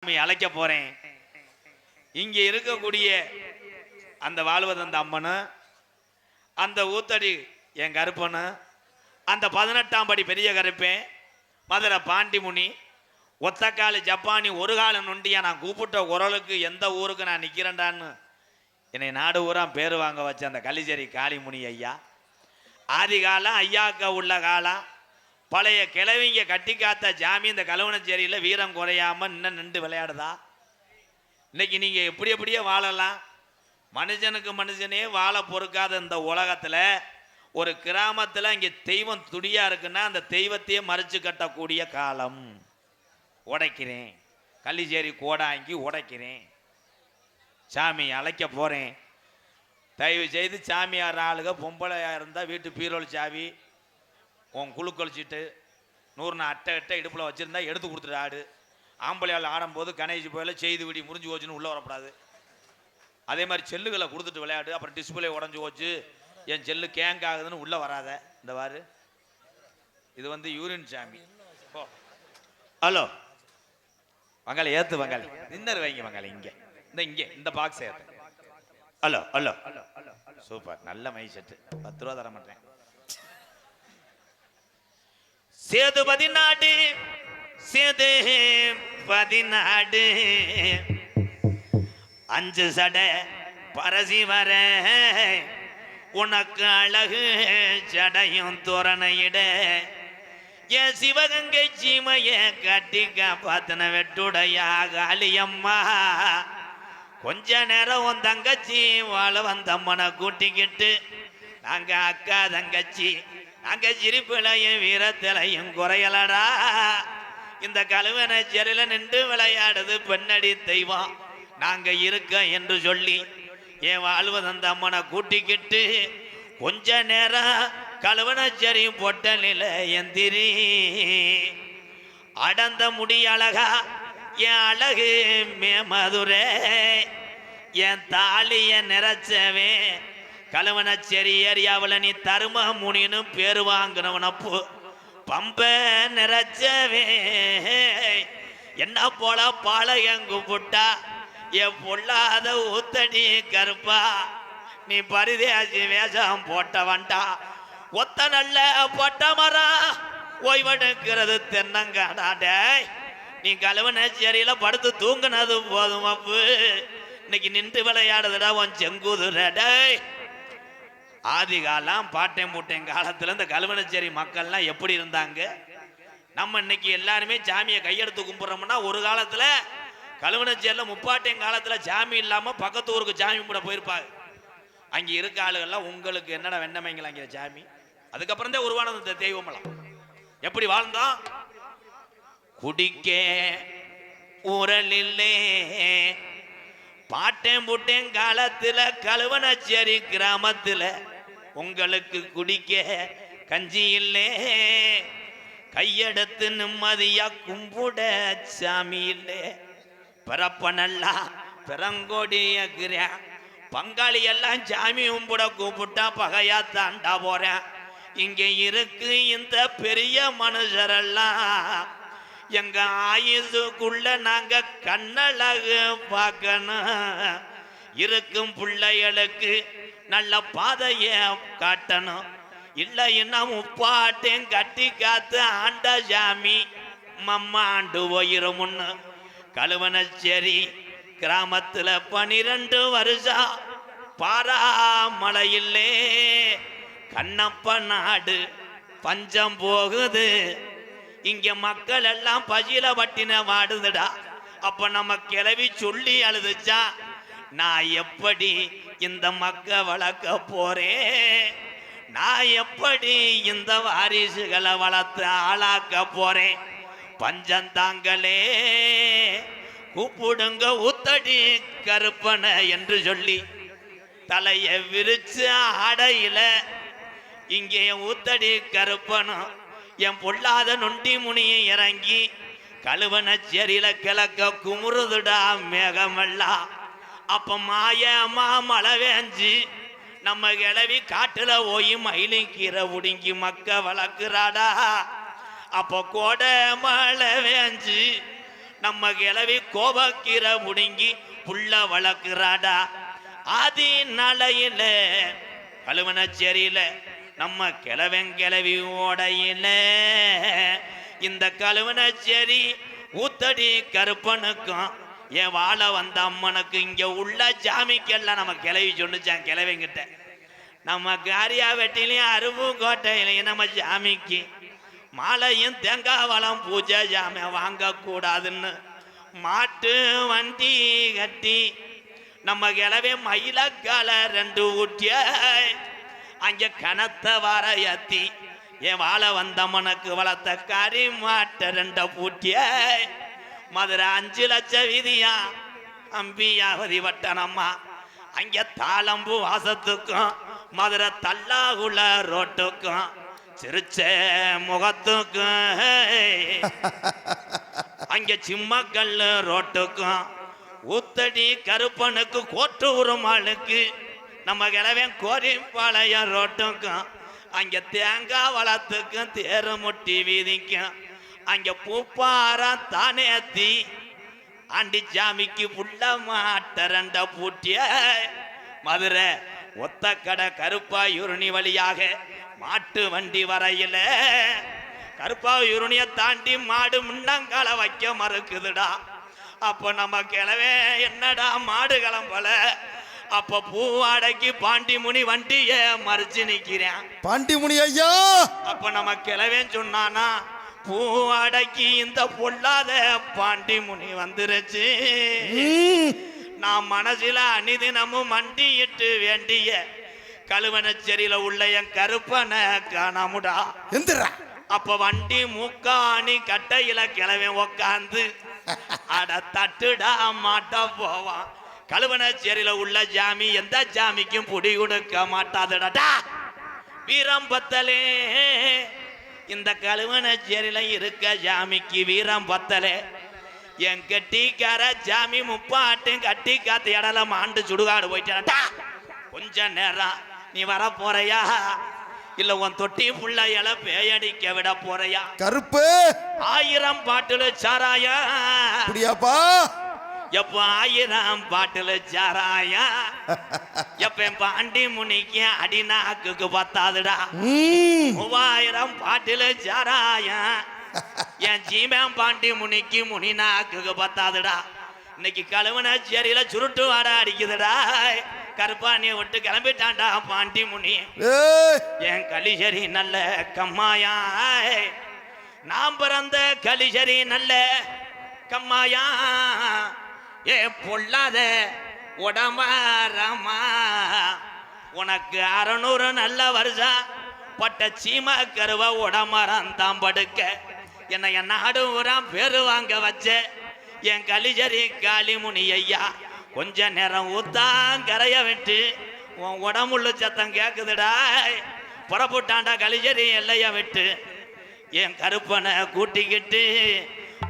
அழைக்க போறேன். இங்க இருக்கக்கூடிய அந்த வாழ்வதந்த அம்மனு, அந்த ஊத்தடி என் கருப்பனு, அந்த 18ஆம் படி பெரிய கருப்பேன், மதுரை பாண்டிமுனி, ஒத்தக்காலு ஜப்பானி, ஒரு கால நொண்டியா நான் கூப்பிட்ட குரலுக்கு எந்த ஊருக்கு நான் நிக்கிறேன்டான்னு என்னை நாடு ஊரா பேரு வாங்க வச்ச அந்த கலிச்சேரி காளிமுனி ஐயா. ஆதி காலம் ஐயாக்க உள்ள காலம் பழைய கிழவிங்க கட்டி காத்த ஜாமி இந்த கலவனச்சேரியில் வீரம் குறையாம இன்னும் நின்று விளையாடுதா? இன்னைக்கு நீங்க எப்படியே வாழலாம். மனுஷனுக்கு மனுஷனே வாழ பொறுக்காத இந்த உலகத்துல ஒரு கிராமத்துல இங்க தெய்வம் துடியா இருக்குன்னா அந்த தெய்வத்தையே மறைச்சு கட்டக்கூடிய காலம். உடைக்கிறேன், கள்ளிச்சேரி கோடாங்கி உடைக்கிறேன். சாமி அழைக்க போறேன். தயவு செய்து சாமியார் ஆளுக பொம்பளையா இருந்தா வீட்டு பீரோல் சாவி உன் குழு கழிச்சிட்டு 100 அட்டை இடுப்புல வச்சிருந்தா எடுத்து கொடுத்துட்டு ஆடு. ஆம்பளையால் ஆடும்போது கணேஷ் போயில செய்து விடி முறிஞ்சு போச்சுன்னு உள்ளே வரக்கூடாது. அதே மாதிரி செல்லுகளை கொடுத்துட்டு விளையாடு. அப்புறம் டிஸ்பிளே உடஞ்சி போச்சு, என் செல்லு கேங்க் ஆகுதுன்னு உள்ளே வராத. இந்த வாரு இது வந்து யூரின் சாமி. ஓ ஹலோ வங்காளி ஏற்று வங்காளி இன்னர் வைங்க வங்காளி இங்கே இங்கே இந்த பாக்ஸ் ஏற்று. ஹலோ ஹலோ சூப்பர் நல்ல மை செட்டு 10 ரூபா தர மாட்டேன். சேது 14 சேது 14 5 சடை பரசி வர உனக்கு அழகு சடையும் தோரணையிட என் சிவகங்கை சீமைய கட்டி காப்பாத்தன வெட்டுடையா காளியம்மா. கொஞ்ச நேரம் உன் தங்கச்சி வாழ வந்தம்மனை கூட்டிக்கிட்டு நாங்க அக்கா தங்கச்சி நாங்க சிரிப்பிலையும் வீரத்திலையும் குறையலடா. இந்த கழுவனை செரில நின்று விளையாடுது பெண்ணடி தெய்வம் நாங்க இருக்க என்று சொல்லி என் வாழ்வதந்த அம்மனை கூட்டிக்கிட்டு கொஞ்ச நேரம் கழுவனச்சேரி பொட்டலில எந்திரி அடந்த முடி அழகா என் அழகு மேமதுரை என் தாலிய நிறைச்சவே கழுவனச்சேரி ஏரியாவில் நீ தரும முனின்னு பேரு வாங்கினவனப்போ பம்ப நிறைச்சவே என்ன போல பாளையங்கு புட்டா என் பொல்லாத ஊத்தடி கருப்பா நீ பரிதேசி வேஷம் போட்டவன்டா. ஒத்த நல்ல பொட்ட மரம் ஓய்வெடுக்கிறது தென்னங்காடாடே. நீ கழுவனச்சேரியில படுத்து தூங்குனது போதும் அப்பு இன்னைக்கு நின்று விளையாடுதுடா உன் செங்குதுரடே. ஆதி காலம் பாட்டையும் பூட்டையும் காலத்துல இந்த கழுவனச்சேரி மக்கள்லாம் எப்படி இருந்தாங்க? நம்ம இன்னைக்கு எல்லாருமே சாமியை கையெடுத்து கும்பிட்றோம்னா ஒரு காலத்துல கழுவனச்சேரியில் முப்பாட்டையும் காலத்துல சாமி இல்லாம பக்கத்து ஊருக்கு சாமி கும்பிட போயிருப்பாங்க. அங்கே இருக்க ஆளுகள்லாம் உங்களுக்கு என்னடா வெண்ணமைங்களா அங்கே சாமி. அதுக்கப்புறம் தான் உருவானது இந்த தெய்வமெல்லாம். எப்படி வாழ்ந்தோம்? குடிக்க ஊரலில்லே பாட்டேன் பூட்டேன் காலத்துல கழுவனச்சேரி கிராமத்துல உங்களுக்கு குடிக்க கஞ்சி இல்லே கையெடுத்து நிம்மதியா கும்பிட சாமி இல்லே. பிறப்பனல்லா பிறங்கோடிய பங்காளி எல்லாம் சாமி கும்பிட கூப்பிட்டா பகையா தாண்டா போறேன். இங்க இருக்கு இந்த பெரிய மனுஷரெல்லாம் எங்க ஆயுசுக்குள்ள நாங்க கண்ணழகு பார்க்கணும். இருக்கும் பிள்ளைகளுக்கு நல்ல பாதைய காட்டணும். இல்லைன்னா முப்பாட்டையும் கட்டி காத்து ஆண்ட சாமி மம்மாண்டு போயிருமுன்னு கழுவனச்சேரி கிராமத்துல 12 வருஷம் பாராமலையில்லே கண்ணப்ப நாடு பஞ்சம் போகுது. இங்க மக்கள் எல்லாம் பசியில பட்டின வாடுதுடா. அப்ப நம்ம கிளவி சொல்லி அழுதுச்சா நான் எப்படி இந்த மக்க வளர்க்க போறேன்? நான் எப்படி இந்த வாரிசுகளை வளர்த்து ஆளாக்க போறேன்? பஞ்சந்தாங்களே கூப்பிடுங்க ஊத்தடி கருப்பன என்று சொல்லி தலைய விரிச்சு ஆடையில இங்கே ஊத்தடி கருப்பனும் என் பொல்லாத நொண்டி முனியை இறங்கி கழுவனச்சேரியில கிழக்க குமுறுதுடா மேகமெல்லாம். அப்ப மாயமா மழை வேஞ்சி நம்ம கிளவி காட்டுல போய் மயிலும் கீரை உடுங்கி மக்க வளர்க்குறாடா. அப்போ கோடை மழை வேஞ்சி நம்ம கிளவி கோபக்கீரை முடுங்கி புள்ள வளர்க்கிறாடா. ஆதி நாளையில கழுவனச்சேரியில நம்ம கிளவி ஓடையில இந்த கழுவனச்சேரி ஊத்தடி கருப்பனுக்கும் என் வாழ வந்த அம்மனுக்கு இங்க உள்ள ஜாமிக்கெல்லாம் நம்ம கிளவி சொன்னிச்சான். கிளவிங்கிட்ட நம்ம காரியா வெட்டிலையும் அருப்புக்கோட்டையிலையும் நம்ம ஜாமிக்கு மாலையும் தேங்காய் வளம் பூஜை ஜாமி வாங்கக்கூடாதுன்னு மாட்டு வண்டி கட்டி நம்ம கிளவே மயிலக்கால 2 ஊட்டிய அங்க கனத்த வர ஏத்தி என் வாழ வந்தம்மனுக்கு வளர்த்த கறி மாட்ட 2 பூட்டிய மதுரை 5 லட்சம் வீதியா அம்பியாவதி வட்டனம்மா அங்க தாளம்பு வாசத்துக்கும் மதுரை தல்லாகுள்ள ரோட்டுக்கும் சிரிச்ச முகத்துக்கும் அங்க சிம்மக்கல் ரோட்டுக்கும் ஊத்தடி கருப்பனுக்கு கோட்டு உருமாளுக்கு நம்ம கிளவன் கோரிப்பாளையம் ரோட்டுக்கும் அங்க தேங்காய் வளத்துக்கும் தேரு முட்டி வீதிக்கும் அங்க பூப்பாரம் தானேத்தி ஆண்டி ஜாமிக்கு புள்ள மாட்ட 2 பூட்டிய மதுரை ஒத்த கடை கருப்பாயூரணி வழியாக மாட்டு வண்டி வரையில கருப்பாயூரணிய தாண்டி மாடு முன்னங்கால வைக்க மறுக்குதுடா. அப்ப நம்ம கிளவே என்னடா மாடு கிளம்பல. அப்ப பூவாடைக்கு பாண்டிமுனி வண்டிய மறிச்சு நிக்கிறேன். பாண்டிமுனி ஐயா அப்ப நம்ம கிளவேன்னு சொன்னானா பூவாடைக்கு இந்த பொல்லாத பாண்டிமுனி வந்துருச்சு. நான் மனசுல அனிதினமும் மண்டியிட்டு வேண்டிய கழுவனச்சேரியில உள்ள என் கருப்பனை காணாமுடா. அப்ப வண்டி மூக்காணி கட்டையில கிளவன் உக்காந்து அட தட்டுடா மாட்ட போவான். கழுவனச்சேரியில உள்ள ஜாமி எந்த ஜாமிக்கும் புடி கொடுக்க மாட்டாதுடா. வீரம்பத்தலே இந்த கழுவனச்சேரியில இருக்க ஜாமிக்கு வீரம்பத்தலே என் கட்டிக்கார ஜாமி முப்பாட்டும் கட்டி காத்து இடல மாண்டு சுடுகாடு போயிட்டாடா. கொஞ்ச நேரம் நீ வர போறையா இல்ல உன் தொட்டி புள்ள இல பேயடிக்க விட போறையா? கருப்பு 1000 பாட்டுல சாராயா அப்படியாப்பா? எப்ப 1000 பாட்டுல சாராயா எப்ப பாண்டி முனிக்கு அடிநாக்கு பத்தாதுடா. 3000 பாட்டுல சாராயா என் ஜீமன் பாண்டி முனிக்கு முனிநாக்கு பத்தாதுடா. இன்னைக்கு கழுவனச்சேரியில சுருட்டு வாட அடிக்குதுடா. கருப்பாணிய விட்டு கிளம்பிட்டான்டா பாண்டி முனி. என் கலிசரி நல்ல கம்மாயா நாம் பிறந்த கலிசரி நல்ல கம்மாயா ஏ பொல்லாத உடமாரமா உனக்கு 600 நல்ல வருஷம் பட்ட சீமா கருவ உடமரம் தான் படுக்க என்னை என் நாடு ஊராம் பேரு வாங்க வச்ச என் கலிஜரி காளிமுனி ஐயா கொஞ்ச நேரம் ஊத்தாங்கரைய விட்டு உன் உடம்புள்ள சத்தம் கேக்குதுடா. புறப்பட்டாண்டா கலிஜரி எல்லைய விட்டு என் கருப்பனை கூட்டிக்கிட்டு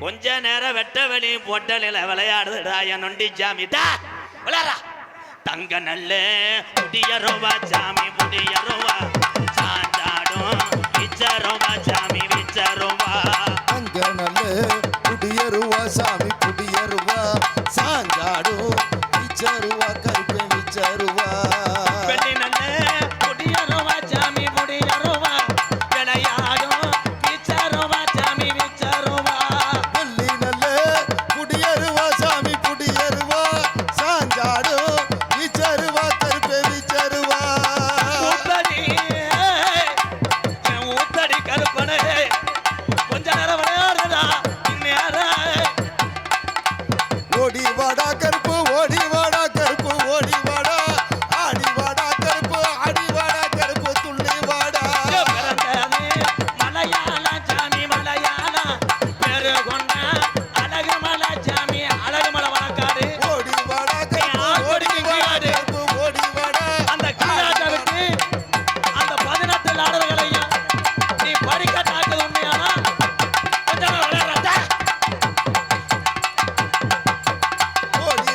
கொஞ்ச நேரம் வெட்ட வெளி பொட்டலில விளையாடுதுடா. என் நொண்டி ஜாமிடா விளையாடா. தங்க நல்ல முடியருவா சாமி முடியருவா சாஞ்சாடும் விச்சருவா சாமி விச்சருவா. தங்க நல்ல குடியருவா சாமி குடியருவா சாஞ்சாடும் விச்சருவா கருப்பை விச்சருவா. வெள்ளி நல்ல முடியருவா சாமி முடியருவா விளையாடும் விச்சருவா சாமி விச்சருவா. வெள்ளி நல்ல குடியருவா சாமி குடியருவா சாஞ்சாடும் விச்சருவா கருப்பை விச்சருவா. ஊத்தடி கருப்பனே கொஞ்ச நேரம் விளையாடுதா. ஓடி வாடா கருப்பு ஓடி வாடா கருப்பு ஓடி வாடா ஆடி வாடா கருப்பு ஆடி வாடா கருப்பு துள்ளி வாடா. மலையாள சாமி மலையாள பேரு கொண்ட அழகு மலை சாமி அழகு மலை வழக்காடு. ஓடி வாடா கருப்பு ஓடி வாடா கருப்பு ஓடி வாடா. அந்த கீழாட்டை விட்டு அந்த 18 ஆடல்களையும் நீ படிக்க தாக்குது உண்மையானா கொஞ்சம் விளையாடுறா. ஓடி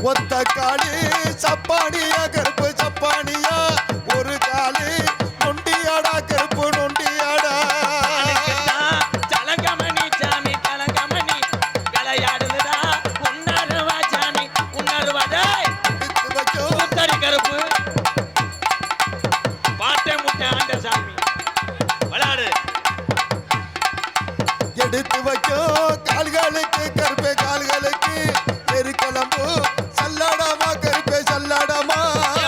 ஒத்த காலி சப்பானியா கருப்பு சப்பானியா ஒரு காலி நொண்டியாடா கருப்பு நொண்டியாடா ஜலகமணி சாமி கலகமணி கலையாடுதுடா உன்னருவா சாமி உன்னருவாடே எடுத்து வைக்கும் கூத்தடி கருப்பு பாட்டை முட்டை ஆண்ட சாமி விளையாடு. எடுத்து வைக்கும் கால்களுக்கு கருப்பே கால்களுக்கு எருக்கிழம்பு சல்லாடாமா கருப்பே சல்லாடாமா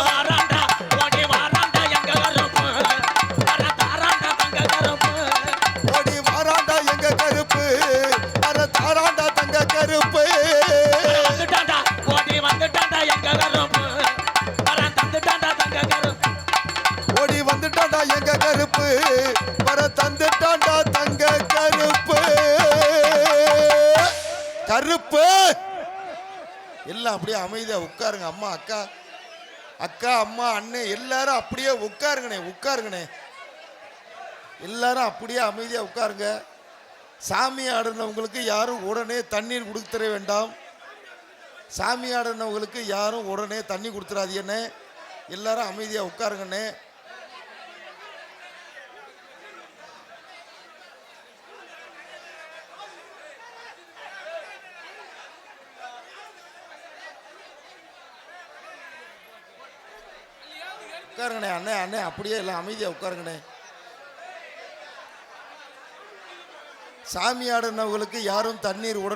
வாராண்டா ஓடி வாராண்டா எங்க கருப்பு வர தாராண்டா தங்க கருப்பு ஓடி வாராண்டா எங்க கருப்பு வர தாராண்டா தங்க கருப்பு வந்துட்டாண்டா ஓடி வந்துட்டாண்டா எங்க கருப்பு வர தந்துட்டாண்டா தங்க கருப்பு ஓடி வந்துட்டாண்டா எங்க கருப்பு வர தந்துட்டாண்டா தங்க கருப்பு கருப்பு எல்லாம் அப்படியே அமைதியா உட்காருங்க அம்மா அக்கா அக்கா அம்மா அண்ணன் எல்லாரும் அப்படியே உட்காருங்கண்ணே உட்காருங்கண்ணே எல்லாரும் அப்படியே அமைதியா உட்காருங்க சாமி ஆடுனவங்களுக்கு யாரும் உடனே தண்ணீர் கொடுத்துட வேண்டாம் சாமி ஆடுனவங்களுக்கு யாரும் உடனே தண்ணி கொடுத்துடாதீங்கண்ணே எல்லாரும் அமைதியா உட்காருங்கண்ணே உட்காருங்கண்ணே அண்ணே அண்ணே அப்படியே எல்லாம் அமைதியா உட்காருங்கண்ணே சாமி ஆடுனவங்களுக்கு யாரும் தண்ணீர் உடனே